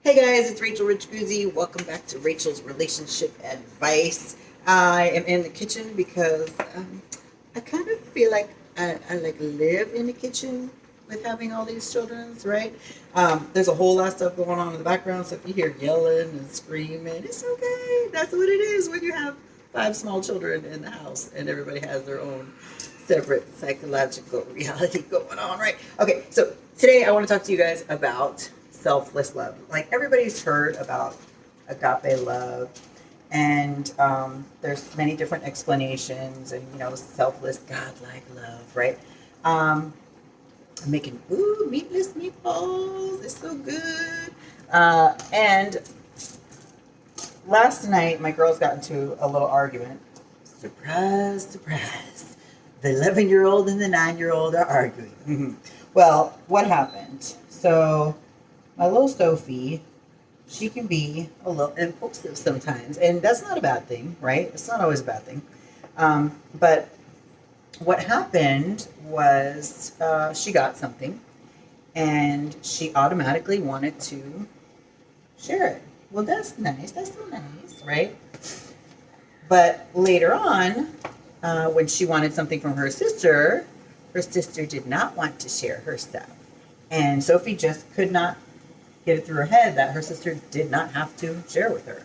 Hey guys, it's Rachel Rich Guzzi. Welcome back to Rachel's Relationship Advice. I am in the kitchen because I kind of feel like I like live in the kitchen with having all these children, right? There's a whole lot of stuff going on in the background, so if you hear yelling and screaming, it's okay. That's what it is when you have five small children in the house and everybody has their own separate psychological reality going on, right? Okay, so today I want to talk to you guys about selfless love. Like everybody's heard about agape love, and there's many different explanations, and selfless, godlike love, right? I'm making meatless meatballs. It's so good. And last night, my girls got into a little argument. Surprise, surprise. The 11-year-old and the 9-year-old are arguing. Well, what happened? So my little Sophie, she can be a little impulsive sometimes, and that's not a bad thing, right? It's not always a bad thing. But what happened was she got something, and she automatically wanted to share it. Well, that's nice. That's so nice, right? But later on, when she wanted something from her sister did not want to share her stuff. And Sophie just could not get it through her head that her sister did not have to share with her.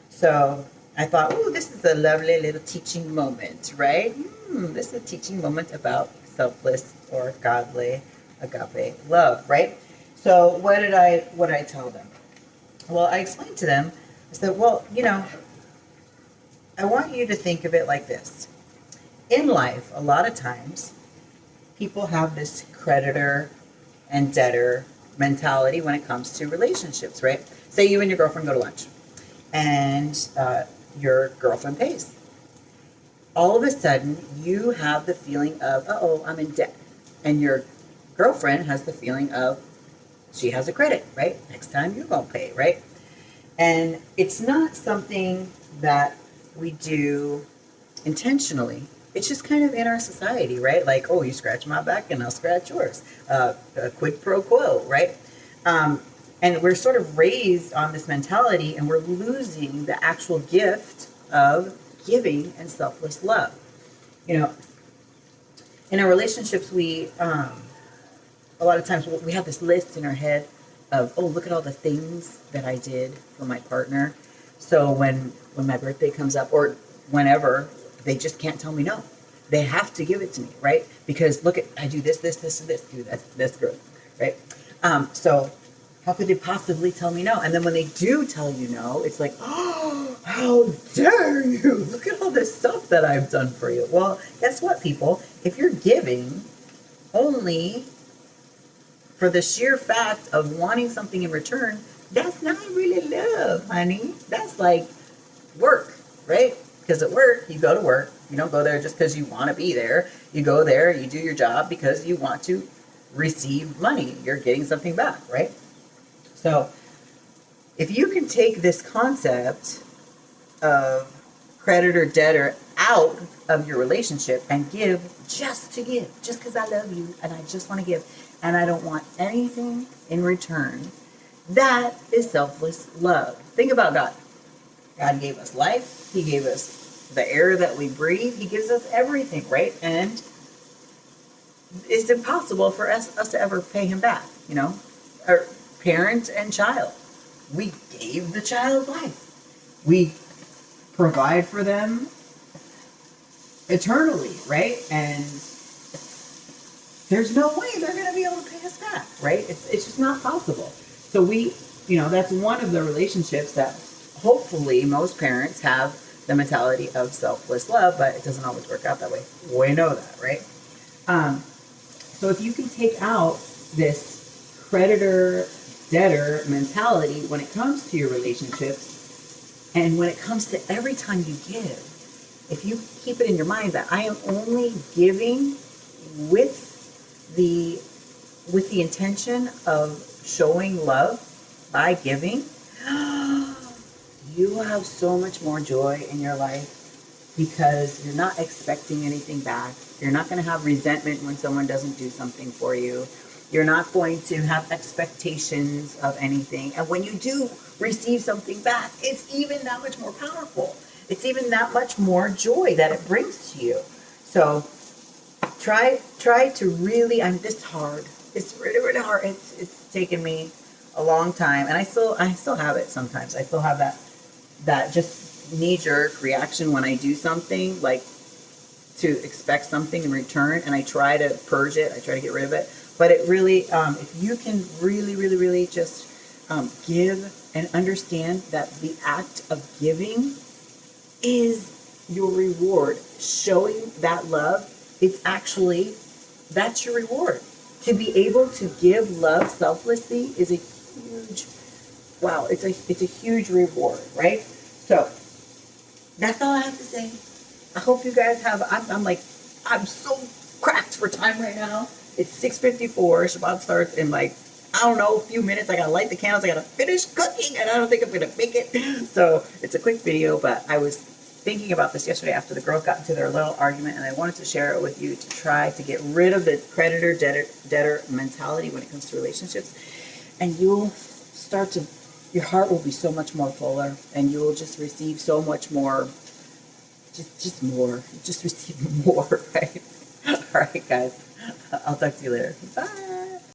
So I thought, this is a lovely little teaching moment, right? This is a teaching moment about selfless or godly agape love, right? So what did I tell them? Well, I explained to them, I said, I want you to think of it like this. In life, a lot of times, people have this creditor and debtor mentality when it comes to relationships, right? Say you and your girlfriend go to lunch, and your girlfriend pays. All of a sudden, you have the feeling of, I'm in debt. And your girlfriend has the feeling of, she has a credit, right? Next time you're going to pay, right? And it's not something that we do intentionally. It's just kind of in our society, right? Like, you scratch my back and I'll scratch yours. A quid pro quo, right? And we're sort of raised on this mentality, and we're losing the actual gift of giving and selfless love. In our relationships, we a lot of times we have this list in our head of, look at all the things that I did for my partner. So when my birthday comes up, or whenever, they just can't tell me no. They have to give it to me, right? Because look at, I do this, and this, do this girl, right? So how could they possibly tell me no? And then when they do tell you no, it's like, how dare you? Look at all this stuff that I've done for you. Well, guess what, people? If you're giving only for the sheer fact of wanting something in return, that's not really love, honey. That's like work, right? Because at work, you go to work. You don't go there just because you want to be there. You go there, you do your job because you want to receive money. You're getting something back, right? So if you can take this concept of creditor debtor out of your relationship and give just because I love you and I just want to give and I don't want anything in return, that is selfless love. Think about God. God gave us life. He gave us the air that we breathe. He gives us everything, right? And it's impossible for us to ever pay him back, Our parent and child. We gave the child life. We provide for them eternally, right? And there's no way they're going to be able to pay us back, right? It's just not possible. So that's one of the relationships that hopefully most parents have the mentality of selfless love, but it doesn't always work out that way. We know that, right? So if you can take out this creditor-debtor mentality when it comes to your relationships, and when it comes to every time you give, if you keep it in your mind that I am only giving with the intention of showing love by giving, you will have so much more joy in your life because you're not expecting anything back. You're not going to have resentment when someone doesn't do something for you. You're not going to have expectations of anything. And when you do receive something back, it's even that much more powerful. It's even that much more joy that it brings to you. So try to really, this hard. It's really, really hard. It's taken me a long time, and I still have it sometimes. I still have that just knee-jerk reaction when I do something, like to expect something in return, and I try to purge it. I try to get rid of it. But it really, if you can really, really, really just give and understand that the act of giving is your reward. Showing that love, that's your reward. To be able to give love selflessly is a huge, wow, it's a huge reward, right? So that's all I have to say. I hope you guys have, I'm so cracked for time right now. It's 6:54. Shabbat starts in a few minutes. I gotta light the candles. I gotta finish cooking, and I don't think I'm gonna make it. So it's a quick video, but I was thinking about this yesterday after the girls got into their little argument, and I wanted to share it with you to try to get rid of the creditor debtor mentality when it comes to relationships, and you'll start to, your heart will be so much more fuller, and you will just receive so much more, just more, just receive more, right? All right, guys, I'll talk to you later. Bye.